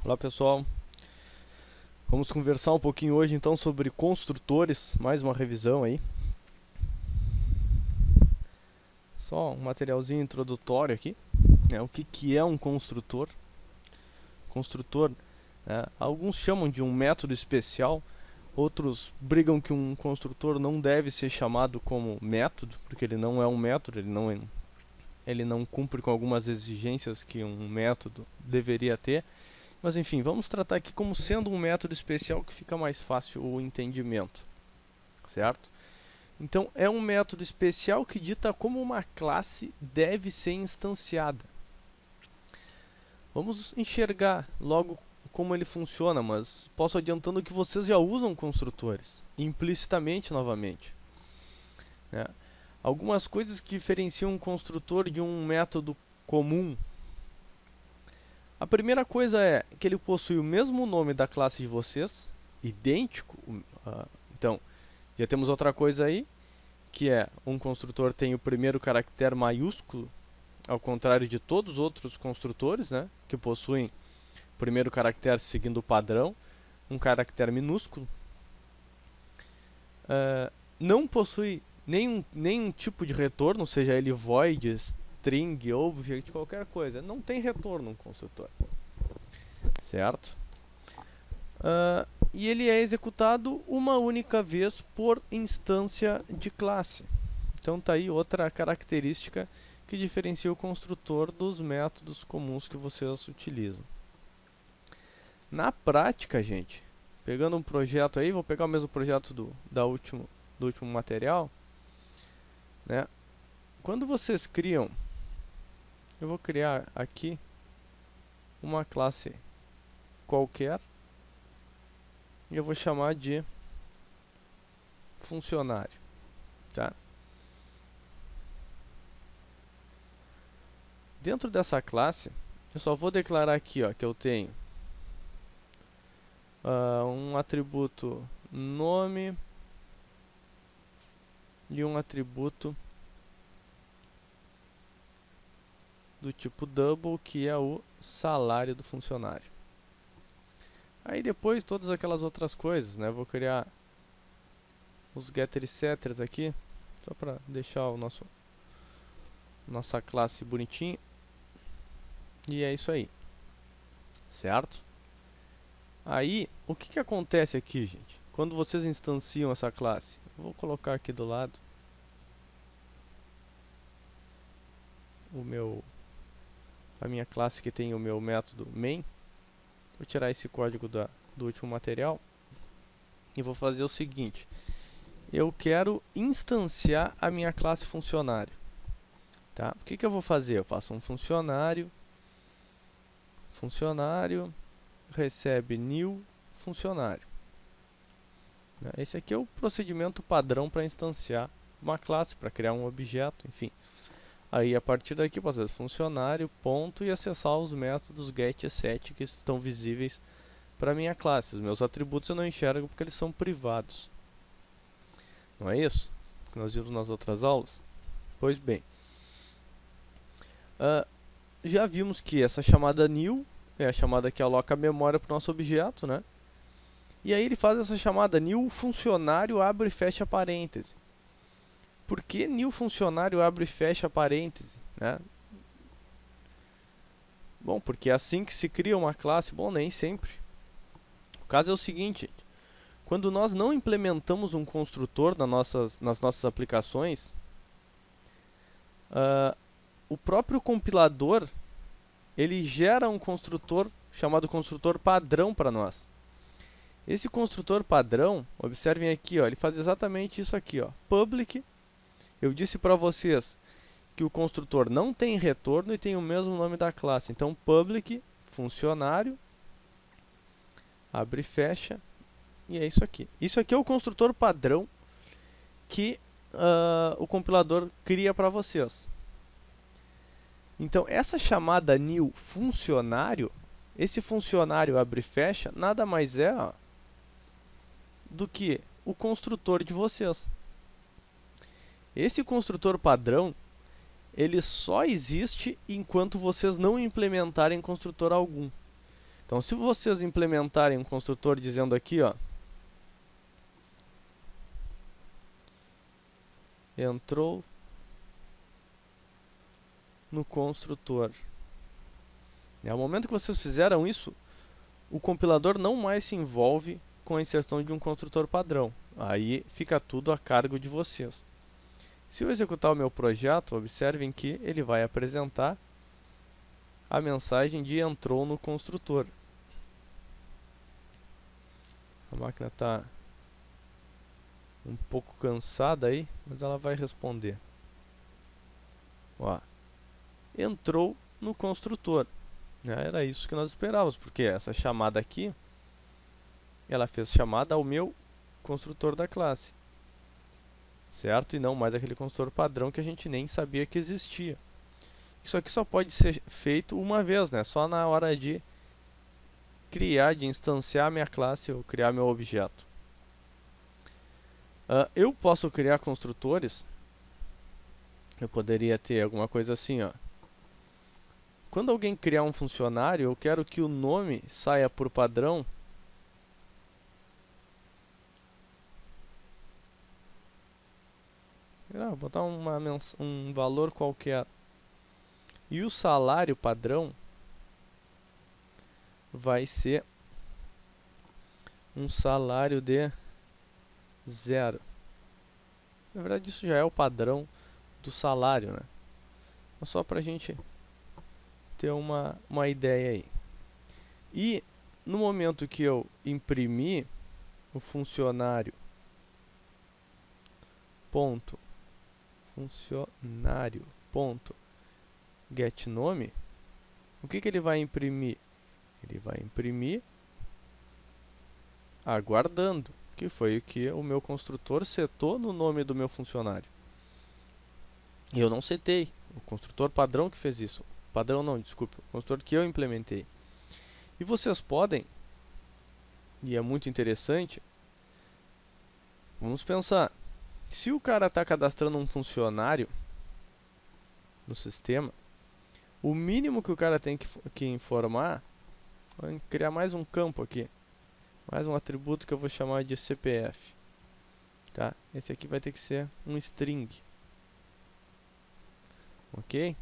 Olá pessoal, vamos conversar um pouquinho hoje então sobre construtores, mais uma revisão aí. Só um materialzinho introdutório aqui, né? O que é um construtor? Construtor, alguns chamam de um método especial, outros brigam que um construtor não deve ser chamado como método, porque ele não é um método, ele não cumpre com algumas exigências que um método deveria ter. Mas enfim, vamos tratar aqui como sendo um método especial que fica mais fácil o entendimento, certo? Então, é um método especial que dita como uma classe deve ser instanciada. Vamos enxergar logo como ele funciona, mas posso adiantando que vocês já usam construtores, implicitamente novamente, né? Algumas coisas que diferenciam um construtor de um método comum. A primeira coisa é que ele possui o mesmo nome da classe de vocês, idêntico. Então, já temos outra coisa aí, que é um construtor tem o primeiro caractere maiúsculo, ao contrário de todos os outros construtores, né, que possuem o primeiro caractere seguindo o padrão, um caractere minúsculo. Não possui nenhum tipo de retorno, seja ele void, string, object, qualquer coisa. Não tem retorno um construtor, certo? E ele é executado uma única vez por instância de classe. Então tá aí outra característica que diferencia o construtor dos métodos comuns que vocês utilizam. Na prática, gente, pegando um projeto aí, vou pegar o mesmo projeto do último material, né? Quando vocês criam, eu vou criar aqui uma classe qualquer e eu vou chamar de funcionário, tá? Dentro dessa classe, eu só vou declarar aqui, ó, que eu tenho um atributo nome e um atributo do tipo double, que é o salário do funcionário. Aí depois todas aquelas outras coisas, né? Vou criar os getter e setters aqui, só para deixar o nossa classe bonitinha. E é isso aí, certo? Aí, o que acontece aqui, gente? Quando vocês instanciam essa classe, eu vou colocar aqui do lado a minha classe que tem o meu método main. Vou tirar esse código do último material e vou fazer o seguinte: eu quero instanciar a minha classe funcionário, tá? O que eu vou fazer? Eu faço um funcionário recebe new funcionário. Esse aqui é o procedimento padrão para instanciar uma classe, para criar um objeto, enfim. Aí a partir daqui eu posso fazer funcionário, ponto, e acessar os métodos get e set que estão visíveis para a minha classe. Os meus atributos eu não enxergo porque eles são privados. Não é isso que nós vimos nas outras aulas? Pois bem, já vimos que essa chamada new é a chamada que aloca a memória para o nosso objeto, né? E aí ele faz essa chamada new funcionário abre e fecha parêntese. Por que new funcionário abre e fecha parêntese, né? Bom, porque é assim que se cria uma classe. Bom, nem sempre. O caso é o seguinte: quando nós não implementamos um construtor nas nossas aplicações, o próprio compilador ele gera um construtor chamado construtor padrão para nós. Esse construtor padrão, observem aqui, ó, ele faz exatamente isso aqui, ó, public. Eu disse para vocês que o construtor não tem retorno e tem o mesmo nome da classe. Então, public funcionário abre e fecha, e é isso aqui. Isso aqui é o construtor padrão que o compilador cria para vocês. Então, essa chamada new funcionário, esse funcionário abre e fecha, nada mais é do que o construtor de vocês. Esse construtor padrão, ele só existe enquanto vocês não implementarem construtor algum. Então, se vocês implementarem um construtor dizendo aqui, ó, entrou no construtor. No momento que vocês fizeram isso, o compilador não mais se envolve com a inserção de um construtor padrão. Aí fica tudo a cargo de vocês. Se eu executar o meu projeto, observem que ele vai apresentar a mensagem de entrou no construtor. A máquina está um pouco cansada aí, mas ela vai responder. Ó, entrou no construtor. Era isso que nós esperávamos, porque essa chamada aqui, ela fez chamada ao meu construtor da classe, certo? E não mais aquele construtor padrão que a gente nem sabia que existia. Isso aqui só pode ser feito uma vez, né? Só na hora de criar, de instanciar minha classe ou criar meu objeto. Eu posso criar construtores. Eu poderia ter alguma coisa assim, ó. Quando alguém criar um funcionário, eu quero que o nome saia por padrão vou botar um valor qualquer. E o salário padrão vai ser um salário de 0. Na verdade, isso já é o padrão do salário, né? Só para a gente ter uma ideia aí. E no momento que eu imprimir o funcionário ponto getNome, o que ele vai imprimir? Ele vai imprimir aguardando, que foi o que o meu construtor setou no nome do meu funcionário. E eu não setei, o construtor padrão que fez isso. Padrão não, desculpe, o construtor que eu implementei. E vocês podem, e é muito interessante, vamos pensar, se o cara está cadastrando um funcionário no sistema, o mínimo que o cara tem que informar, vou criar mais um campo aqui, mais um atributo que eu vou chamar de CPF. Tá? Esse aqui vai ter que ser um string. Ok?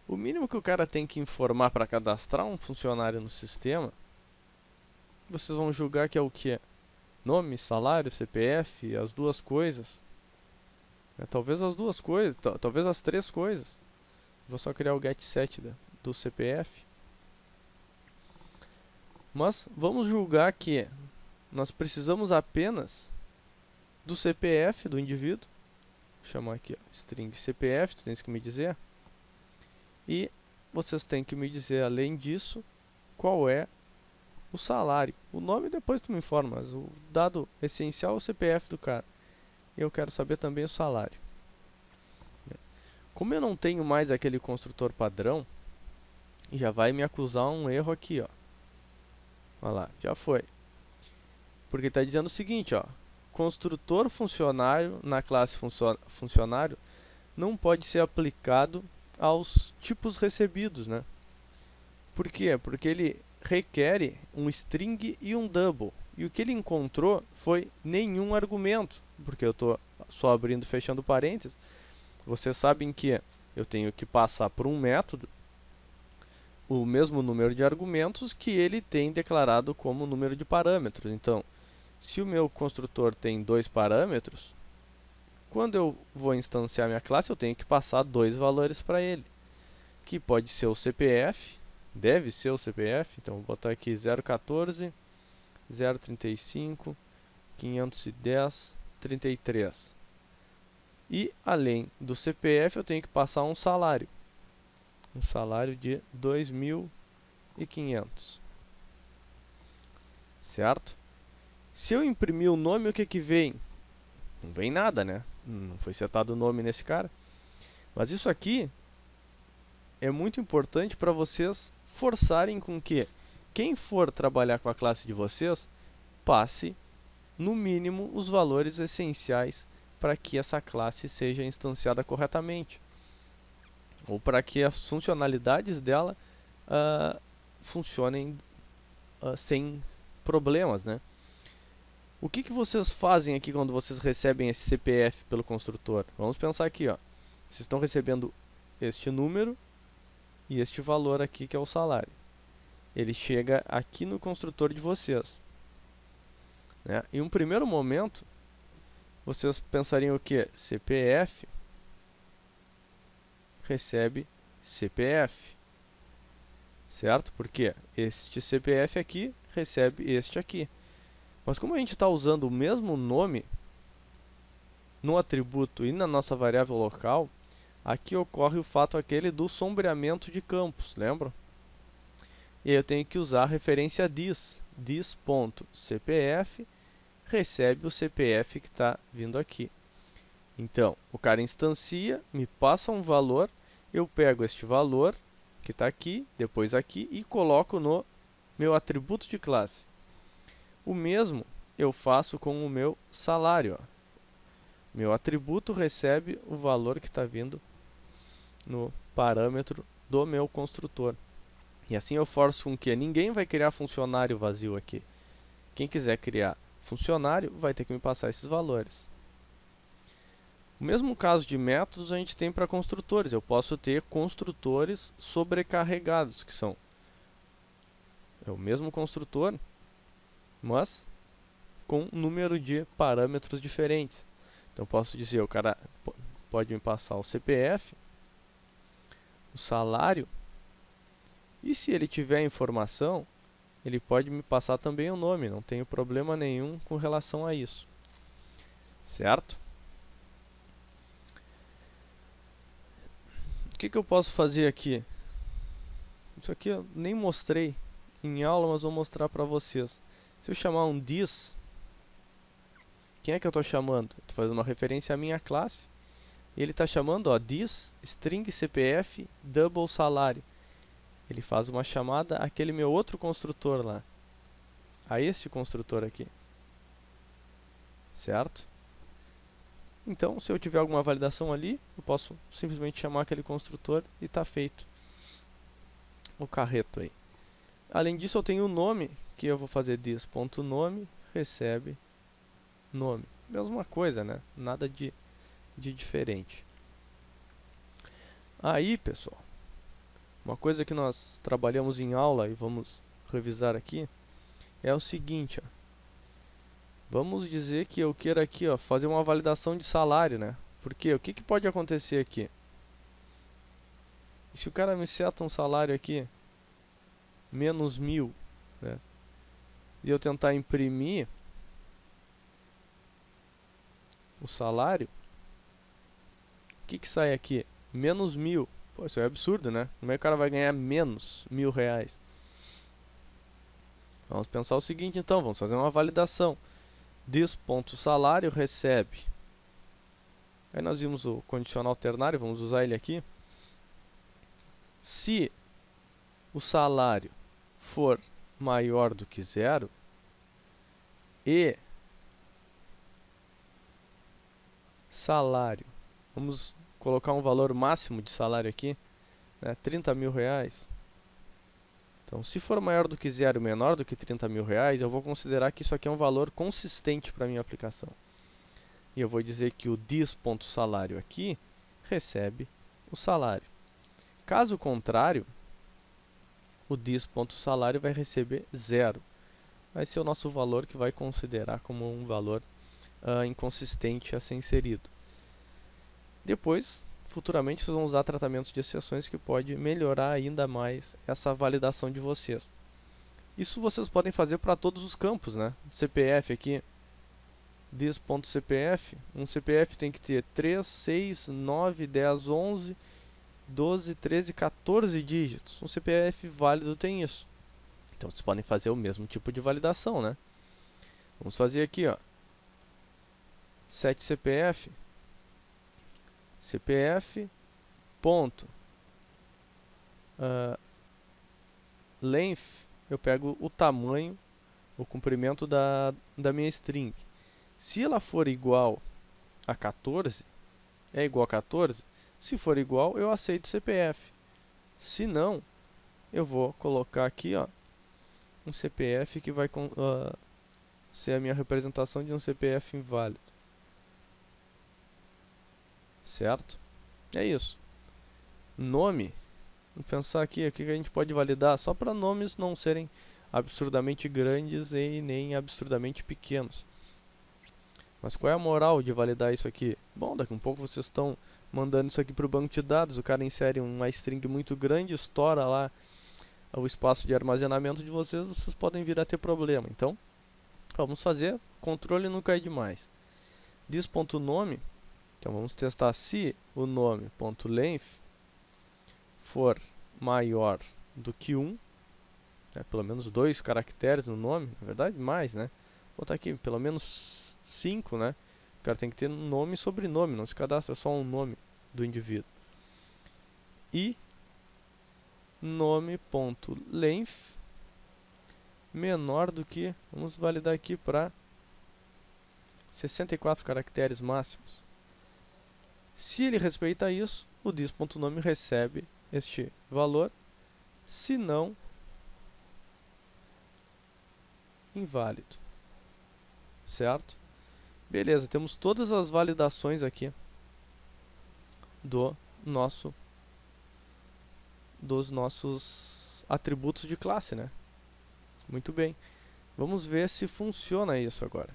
O mínimo que o cara tem que informar para cadastrar um funcionário no sistema, vocês vão julgar que é o que? Nome, salário, CPF, as duas coisas. Talvez as duas coisas, talvez as três coisas. Vou só criar o getSet do CPF. Mas vamos julgar que nós precisamos apenas do CPF do indivíduo. Vou chamar aqui, ó, string CPF, tu tens que me dizer. E vocês têm que me dizer, além disso, qual é o salário. O nome depois tu me informa, mas o dado essencial é o CPF do cara. E eu quero saber também o salário. Como eu não tenho mais aquele construtor padrão, já vai me acusar um erro aqui, ó. Olha lá, já foi. Porque está dizendo o seguinte, ó. Construtor funcionário na classe funcionário não pode ser aplicado aos tipos recebidos, né? Por quê? Porque ele requer um string e um double. E o que ele encontrou foi nenhum argumento. Porque eu estou só abrindo e fechando parênteses. Vocês sabem que eu tenho que passar por um método o mesmo número de argumentos que ele tem declarado como número de parâmetros. Então, se o meu construtor tem 2 parâmetros, quando eu vou instanciar minha classe, eu tenho que passar 2 valores para ele. Que pode ser o CPF, deve ser o CPF, então vou botar aqui 014, 035, 510, 33. E além do CPF eu tenho que passar um salário de 2.500, certo? Se eu imprimir o nome, o que que vem? Não vem nada, né? Não foi setado o nome nesse cara. Mas isso aqui é muito importante para vocês forçarem com que quem for trabalhar com a classe de vocês passe, no mínimo, os valores essenciais para que essa classe seja instanciada corretamente. Ou para que as funcionalidades dela funcionem sem problemas, né? O que vocês fazem aqui quando vocês recebem esse CPF pelo construtor? Vamos pensar aqui, ó. Vocês estão recebendo este número e este valor aqui, que é o salário. Ele chega aqui no construtor de vocês, né? Em um primeiro momento, vocês pensariam o quê? CPF recebe CPF, certo? Porque este CPF aqui recebe este aqui. Mas como a gente está usando o mesmo nome no atributo e na nossa variável local, aqui ocorre o fato aquele do sombreamento de campos, lembram? E aí eu tenho que usar a referência dis.cpf recebe o CPF que está vindo aqui. Então, o cara instancia, me passa um valor, eu pego este valor que está aqui, depois aqui, e coloco no meu atributo de classe. O mesmo eu faço com o meu salário, ó. Meu atributo recebe o valor que está vindo no parâmetro do meu construtor. E assim eu forço com que ninguém vai criar funcionário vazio aqui. Quem quiser criar funcionário vai ter que me passar esses valores. O mesmo caso de métodos a gente tem para construtores. Eu posso ter construtores sobrecarregados, que são o mesmo construtor, mas com número de parâmetros diferentes. Então posso dizer, o cara pode me passar o CPF, o salário, e se ele tiver informação, ele pode me passar também o nome, não tenho problema nenhum com relação a isso. Certo? O que eu posso fazer aqui? Isso aqui eu nem mostrei em aula, mas vou mostrar para vocês. Se eu chamar um dis, quem é que eu estou chamando? Estou fazendo uma referência à minha classe. Ele está chamando, ó, dis string CPF double salário. Ele faz uma chamada àquele meu outro construtor lá, a este construtor aqui, certo? Então, se eu tiver alguma validação ali, eu posso simplesmente chamar aquele construtor e está feito o carreto aí. Além disso, eu tenho o nome, que eu vou fazer dis.nome recebe nome. Mesma coisa, né? Nada de diferente. Aí, pessoal, uma coisa que nós trabalhamos em aula e vamos revisar aqui é o seguinte, ó. Vamos dizer que eu queira aqui, ó, fazer uma validação de salário, né? Porque o que pode acontecer aqui? E se o cara me seta um salário aqui menos 1000, né? E eu tentar imprimir o salário, o que sai aqui? Menos 1000. Pô, isso é absurdo, né? Como é que o cara vai ganhar menos R$1000? Vamos pensar o seguinte, então, vamos fazer uma validação. Dis.salário recebe. Aí nós vimos o condicional ternário, vamos usar ele aqui. Se o salário for maior do que 0 e salário, vamos colocar um valor máximo de salário aqui, né, R$30.000. Então, se for maior do que 0 e menor do que R$30.000, eu vou considerar que isso aqui é um valor consistente para a minha aplicação. E eu vou dizer que o dis.salário aqui recebe o salário. Caso contrário, o dis.salário vai receber 0. Vai ser o nosso valor que vai considerar como um valor inconsistente a ser inserido. Depois, futuramente, vocês vão usar tratamentos de exceções que pode melhorar ainda mais essa validação de vocês. Isso vocês podem fazer para todos os campos, né? CPF aqui, dis.cpf, um CPF tem que ter 3, 6, 9, 10, 11, 12, 13, 14 dígitos. Um CPF válido tem isso. Então vocês podem fazer o mesmo tipo de validação, né? Vamos fazer aqui, ó, 7 CPF, CPF ponto length, eu pego o tamanho, o comprimento da minha string. Se ela for igual a 14, é igual a 14, se for igual, eu aceito CPF. Se não, eu vou colocar aqui, ó, um CPF que vai ser a minha representação de um CPF inválido. Certo? É isso. Nome. Vamos pensar aqui, o que a gente pode validar? Só para nomes não serem absurdamente grandes e nem absurdamente pequenos. Mas qual é a moral de validar isso aqui? Bom, daqui a um pouco vocês estão mandando isso aqui para o banco de dados, o cara insere uma string muito grande, estoura lá o espaço de armazenamento de vocês, vocês podem vir a ter problema. Então, vamos fazer controle nunca é demais. This.nome, então vamos testar se o nome.length for maior do que 1, né, pelo menos 2 caracteres no nome, na verdade mais, né? Vou botar aqui pelo menos 5, né? O cara tem que ter nome e sobrenome, não se cadastra só um nome do indivíduo. E nome.length menor do que, vamos validar aqui para 64 caracteres máximos. Se ele respeita isso, o this.nome recebe este valor, se não, inválido. Certo? Beleza, temos todas as validações aqui dos nossos atributos de classe, né? Muito bem. Vamos ver se funciona isso agora.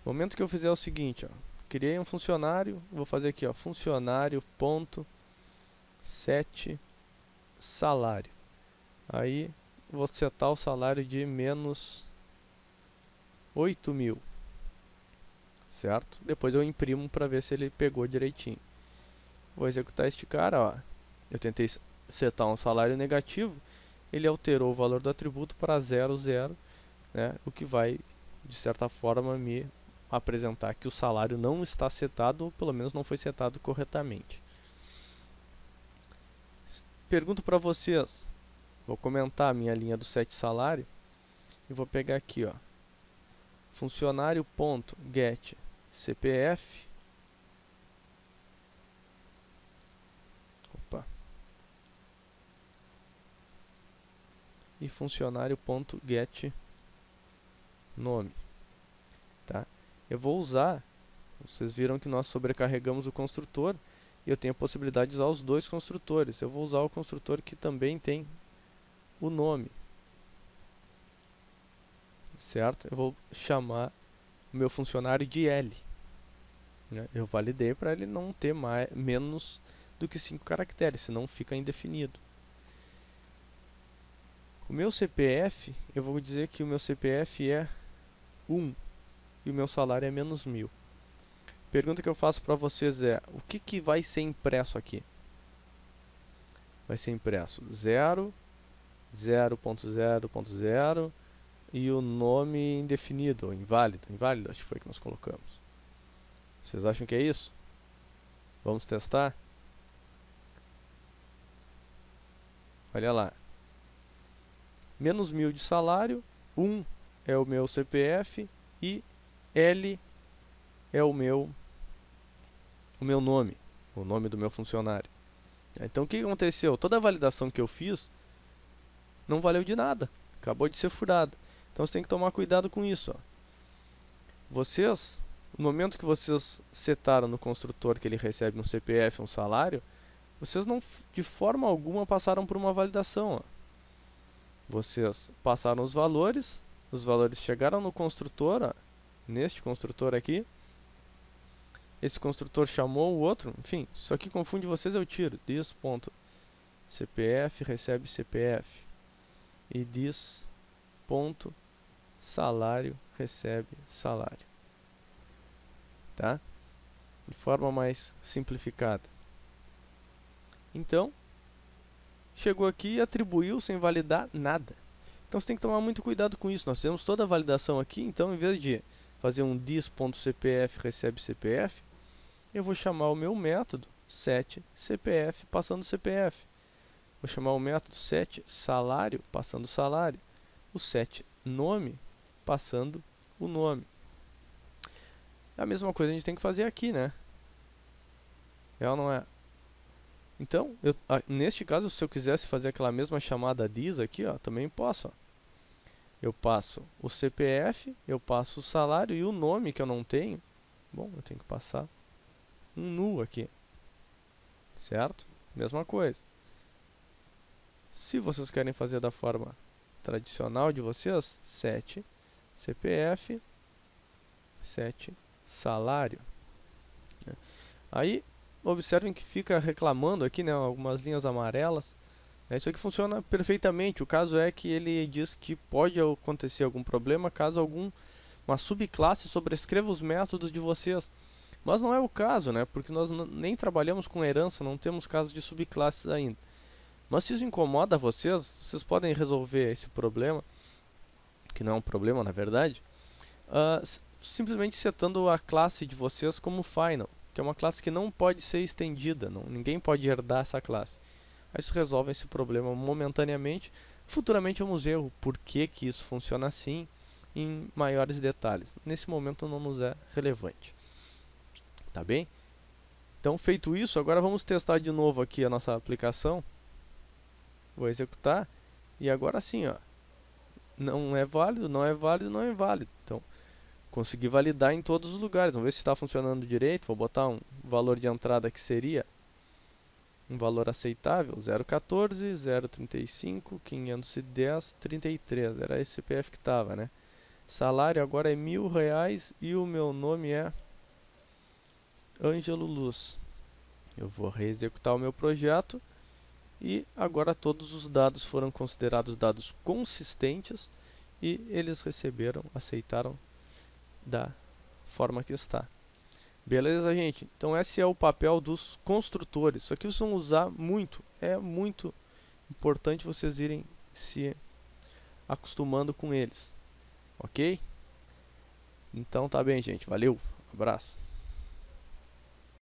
No momento que eu fizer o seguinte, ó, criei um funcionário, vou fazer aqui, ó, funcionário.set salário. Aí vou setar o salário de menos 8.000. Certo? Depois eu imprimo para ver se ele pegou direitinho. Vou executar este cara, ó. Eu tentei setar um salário negativo, ele alterou o valor do atributo para 0, 0, né? O que vai, de certa forma, me apresentar que o salário não está setado, ou pelo menos não foi setado corretamente. Pergunto para vocês, vou comentar a minha linha do set salário e vou pegar aqui, ó, funcionário.getCPF. Opa. E funcionário.getNome. Tá? Eu vou usar, vocês viram que nós sobrecarregamos o construtor e eu tenho a possibilidade de usar os dois construtores. Eu vou usar o construtor que também tem o nome. Certo? Eu vou chamar o meu funcionário de L. Né? Eu validei para ele não ter menos do que 5 caracteres, senão fica indefinido. O meu CPF, eu vou dizer que o meu CPF é 1 e o meu salário é menos 1.000. Pergunta que eu faço para vocês é, o que vai ser impresso aqui? Vai ser impresso 0, 0.0.0 e o nome indefinido, ou inválido, acho que foi que nós colocamos. Vocês acham que é isso? Vamos testar? Olha lá. Menos 1.000 de salário, 1 é o meu CPF e L é o meu nome, o nome do meu funcionário. Então o que aconteceu? Toda a validação que eu fiz não valeu de nada, acabou de ser furada. Então você tem que tomar cuidado com isso. Ó. Vocês, no momento que vocês setaram no construtor que ele recebe um CPF, um salário, vocês não de forma alguma passaram por uma validação. Ó. Vocês passaram os valores chegaram no construtor, ó, neste construtor aqui. Esse construtor chamou o outro, enfim, isso aqui confunde vocês, eu tiro. This.cpf recebe CPF e this.salário recebe salário. Tá? De forma mais simplificada. Então, chegou aqui e atribuiu sem validar nada. Então você tem que tomar muito cuidado com isso. Nós temos toda a validação aqui, então em vez de fazer um this.cpf recebe CPF, eu vou chamar o meu método setCPF passando CPF. Vou chamar o método setSalário passando salário. O setNome passando o nome. A mesma coisa a gente tem que fazer aqui, né? É ou não é? Então, neste caso, se eu quisesse fazer aquela mesma chamada dis aqui, ó, também posso. Ó. Eu passo o CPF, eu passo o salário e o nome que eu não tenho. Bom, eu tenho que passar um nu aqui, certo? Mesma coisa. Se vocês querem fazer da forma tradicional de vocês, 7 CPF, 7 salário. Aí, observem que fica reclamando aqui, né, algumas linhas amarelas. Isso aqui funciona perfeitamente. O caso é que ele diz que pode acontecer algum problema caso uma subclasse sobrescreva os métodos de vocês. Mas não é o caso, né? Porque nós nem trabalhamos com herança, não temos casos de subclasses ainda. Mas se isso incomoda vocês, vocês podem resolver esse problema, que não é um problema na verdade, simplesmente setando a classe de vocês como final, que é uma classe que não pode ser estendida, ninguém pode herdar essa classe. Aí isso resolve esse problema momentaneamente. Futuramente vamos ver o porquê que isso funciona assim em maiores detalhes. Nesse momento não nos é relevante. Tá bem? Então, feito isso, agora vamos testar de novo aqui a nossa aplicação. Vou executar. E agora sim, ó. Não é válido, não é válido, não é válido. Então, consegui validar em todos os lugares. Vamos ver se está funcionando direito. Vou botar um valor de entrada que seria um valor aceitável, 0,14, 0,35, 510, 33. Era esse CPF que estava, né? Salário agora é R$1.000 e o meu nome é Ângelo Luz. Eu vou reexecutar o meu projeto e agora todos os dados foram considerados dados consistentes e eles aceitaram da forma que está. Beleza, gente? Então esse é o papel dos construtores. Isso aqui vocês vão usar muito. É muito importante vocês irem se acostumando com eles. Ok? Então tá bem, gente. Valeu. Abraço.